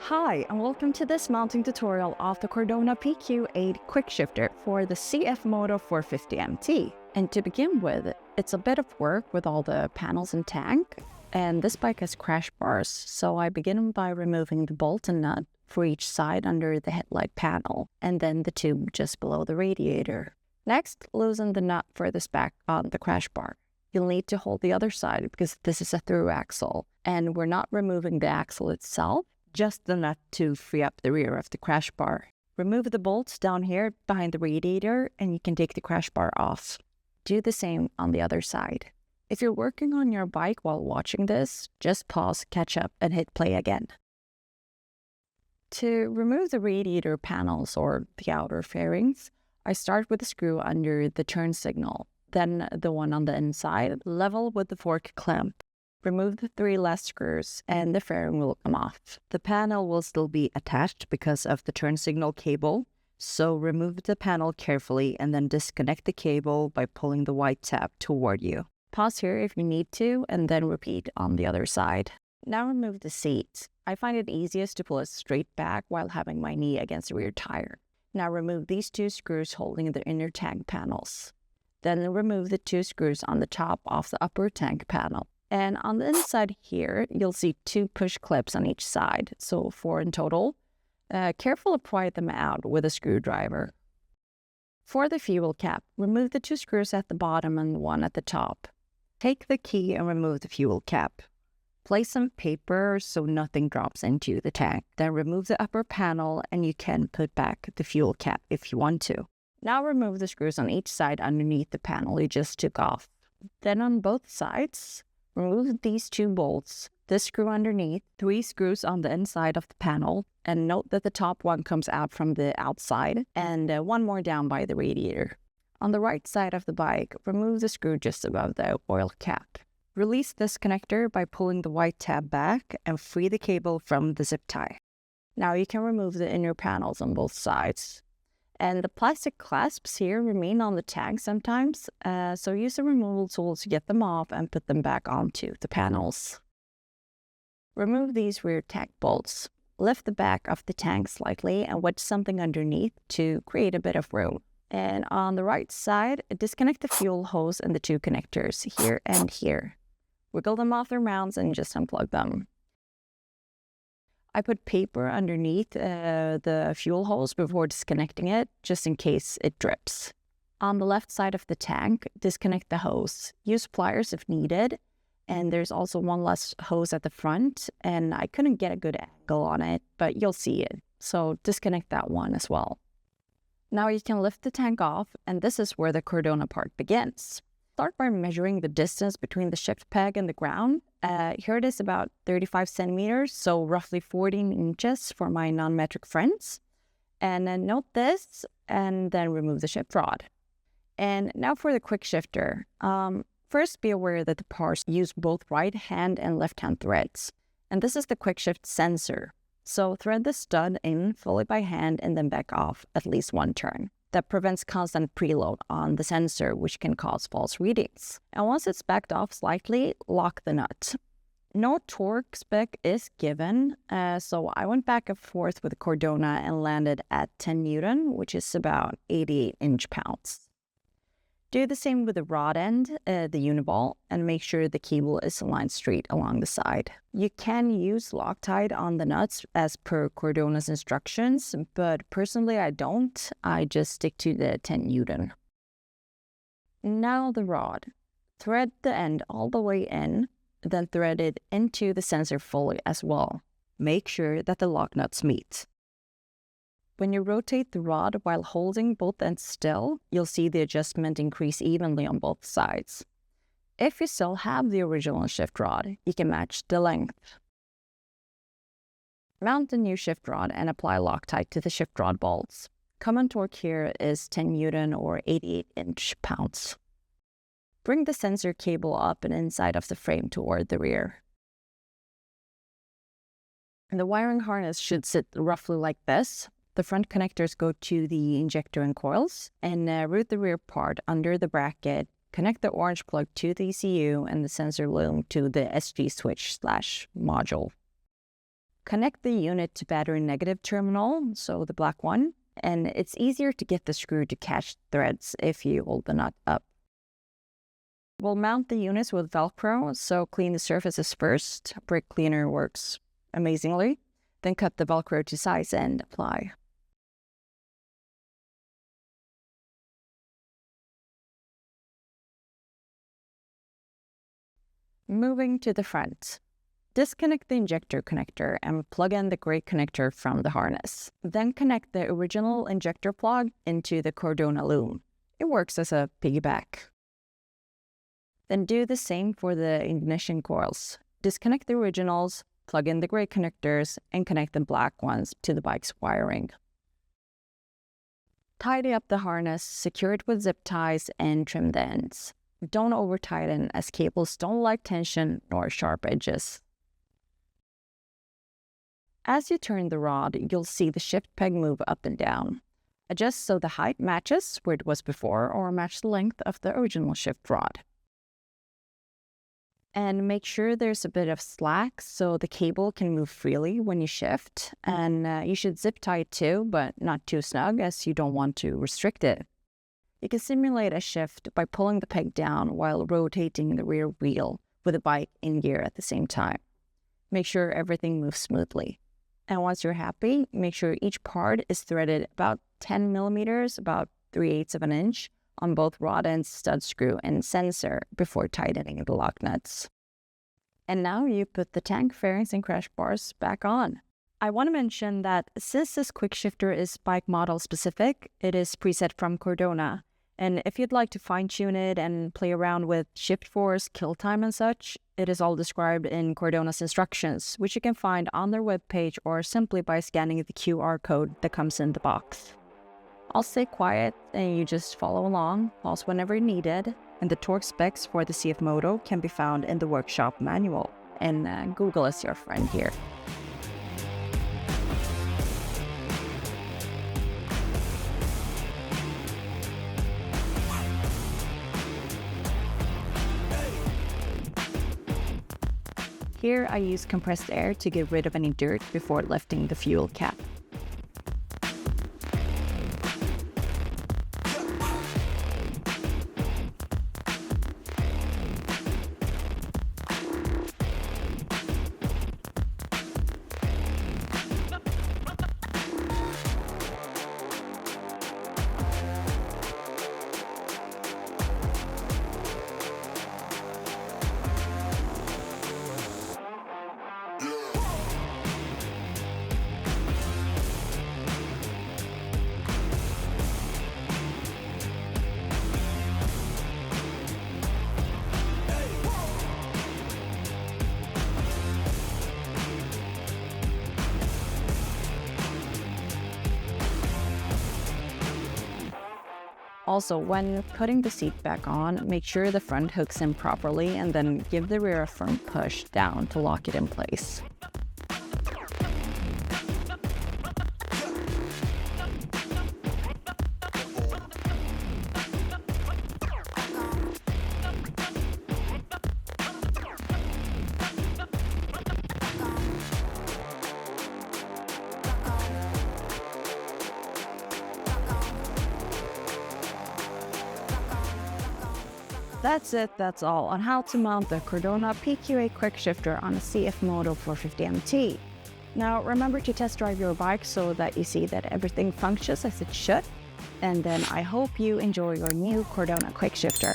Hi, and welcome to this mounting tutorial of the Cordona PQ8 Quickshifter for the CF Moto 450MT. And to begin with, it's a bit of work with all the panels and tank, and this bike has crash bars, so I begin by removing the bolt and nut for each side under the headlight panel, and then the tube just below the radiator. Next, loosen the nut furthest back on the crash bar. You'll need to hold the other side because this is a through axle, and we're not removing the axle itself, just the nut to free up the rear of the crash bar. Remove the bolts down here behind the radiator and you can take the crash bar off. Do the same on the other side. If you're working on your bike while watching this, just pause, catch up, and hit play again. To remove the radiator panels or the outer fairings, I start with a screw under the turn signal, then the one on the inside, level with the fork clamp. Remove the 3 last screws and the fairing will come off. The panel will still be attached because of the turn signal cable, so remove the panel carefully and then disconnect the cable by pulling the white tab toward you. Pause here if you need to and then repeat on the other side. Now remove the seat. I find it easiest to pull it straight back while having my knee against the rear tire. Now remove these 2 screws holding the inner tank panels. Then remove the 2 screws on the top of the upper tank panel. And on the inside here, you'll see 2 push clips on each side, so 4 in total. Carefully pry them out with a screwdriver. For the fuel cap, remove the 2 screws at the bottom and the 1 at the top. Take the key and remove the fuel cap. Place some paper so nothing drops into the tank. Then remove the upper panel and you can put back the fuel cap if you want to. Now remove the screws on each side underneath the panel you just took off. Then on both sides, remove these 2 bolts, this screw underneath, 3 screws on the inside of the panel, and note that the top one comes out from the outside, and 1 more down by the radiator. On the right side of the bike, remove the screw just above the oil cap. Release this connector by pulling the white tab back and free the cable from the zip tie. Now you can remove the inner panels on both sides. And the plastic clasps here remain on the tag sometimes, so use a removal tool to get them off and put them back onto the panels. Remove these rear tag bolts. Lift the back of the tank slightly and wedge something underneath to create a bit of room. And on the right side, disconnect the fuel hose and the 2 connectors here and here. Wiggle them off their mounts and just unplug them. I put paper underneath the fuel hose before disconnecting it, just in case it drips. On the left side of the tank, disconnect the hose. Use pliers if needed, and there's also 1 less hose at the front, and I couldn't get a good angle on it, but you'll see it, so disconnect that one as well. Now you can lift the tank off, and this is where the Cordona part begins. Start by measuring the distance between the shift peg and the ground. Here it is about 35 centimeters, so roughly 14 inches for my non-metric friends. And then note this, and then remove the shift rod. And now for the quick shifter. First, be aware that the parts use both right hand and left hand threads. And this is the quick shift sensor. So thread the stud in fully by hand and then back off at least 1 turn. That prevents constant preload on the sensor, which can cause false readings. And once it's backed off slightly, lock the nut. No torque spec is given, so I went back and forth with Cordona and landed at 10 Newton, which is about 88 inch-pounds. Do the same with the rod end, the uniball, and make sure the cable is aligned straight along the side. You can use Loctite on the nuts as per Cordona's instructions, but personally I don't. I just stick to the 10 Newton. Now the rod. Thread the end all the way in, then thread it into the sensor fully as well. Make sure that the lock nuts meet. When you rotate the rod while holding both ends still, you'll see the adjustment increase evenly on both sides. If you still have the original shift rod, you can match the length. Mount the new shift rod and apply Loctite to the shift rod bolts. Common torque here is 10 Newton or 88 inch-pounds. Bring the sensor cable up and inside of the frame toward the rear. And the wiring harness should sit roughly like this. The front connectors go to the injector and coils, and route the rear part under the bracket. Connect the orange plug to the ECU and the sensor loom to the SG switch/module. Connect the unit to battery negative terminal, so the black one, and it's easier to get the screw to catch threads if you hold the nut up. We'll mount the units with Velcro, so clean the surfaces first. Brake cleaner works amazingly. Then cut the Velcro to size and apply. Moving to the front. Disconnect the injector connector and plug in the gray connector from the harness. Then connect the original injector plug into the Cordona loom. It works as a piggyback. Then do the same for the ignition coils. Disconnect the originals, plug in the gray connectors, and connect the black ones to the bike's wiring. Tidy up the harness, secure it with zip ties, and trim the ends. Don't over-tighten, as cables don't like tension nor sharp edges. As you turn the rod, you'll see the shift peg move up and down. Adjust so the height matches where it was before, or match the length of the original shift rod. And make sure there's a bit of slack so the cable can move freely when you shift. And you should zip tie it too, but not too snug, as you don't want to restrict it. You can simulate a shift by pulling the peg down while rotating the rear wheel with the bike in gear at the same time. Make sure everything moves smoothly. And once you're happy, make sure each part is threaded about 10 millimeters, about 3/8 of an inch, on both rod and stud screw and sensor before tightening the lock nuts. And now you put the tank fairings and crash bars back on. I want to mention that since this Quickshifter is bike model specific, it is preset from Cordona. And if you'd like to fine-tune it and play around with shift force, kill time and such, it is all described in Cordona's instructions, which you can find on their webpage or simply by scanning the QR code that comes in the box. I'll stay quiet and you just follow along, pause whenever needed, and the torque specs for the CF Moto can be found in the workshop manual. And Google is your friend here. Here I use compressed air to get rid of any dirt before lifting the fuel cap. Also, when putting the seat back on, make sure the front hooks in properly and then give the rear a firm push down to lock it in place. That's all on how to mount the Cordona PQ8 Quickshifter on a CF Moto 450MT. Now remember to test drive your bike so that you see that everything functions as it should. And then I hope you enjoy your new Cordona Quickshifter.